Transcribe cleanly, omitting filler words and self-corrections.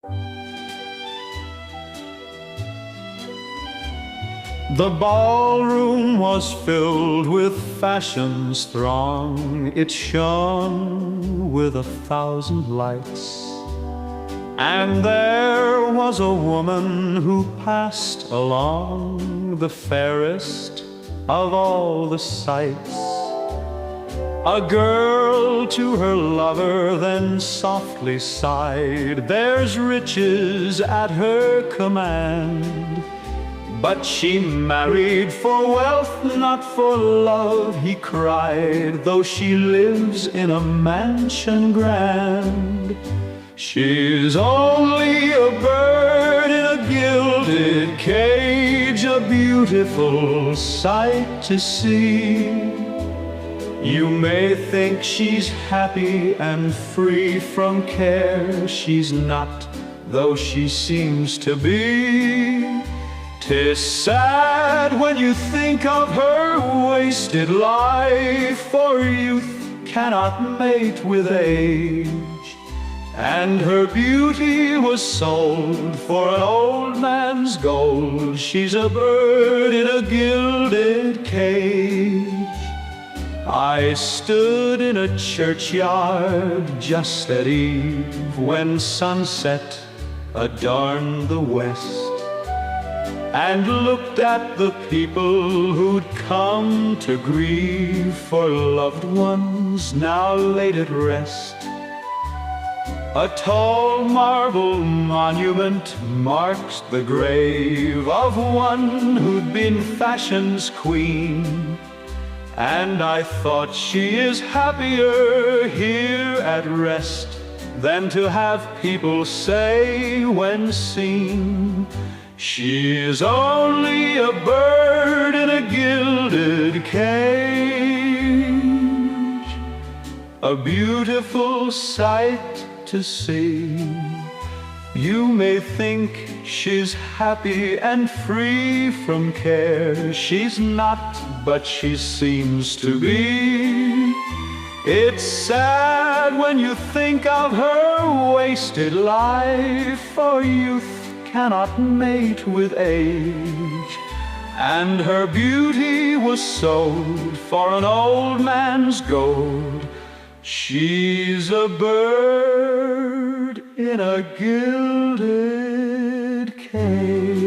The ballroom was filled with fashion's throng. It shone with 1,000 lights. And there was a woman who passed along, the fairest of all the sights. A girl to her lover then softly sighed, "There's riches at her command." But she married for wealth, not for love, he cried, "Though she lives in a mansion grand. She's only a bird in a gilded cage, a beautiful sight to see. You may think she's happy and free from care. She's not, though she seems to be. 'Tis sad when you think of her wasted life, for youth cannot mate with age. And her beauty was sold for an old man's gold. She's a bird in a gilded cage." I stood in a churchyard just at eve, when sunset adorned the west, and looked at the people who'd come to grieve for loved ones now laid at rest. A tall marble monument marks the grave of one who'd been fashion's queen, and I thought she is happier here at rest than to have people say when seen, "She's only a bird in a gilded cage, a beautiful sight to see." You may think she's happy and free from care. She's not, but she seems to be. It's sad when you think of her wasted life, for youth cannot mate with age. And her beauty was sold for an old man's gold. She's a bird in a gilded cage.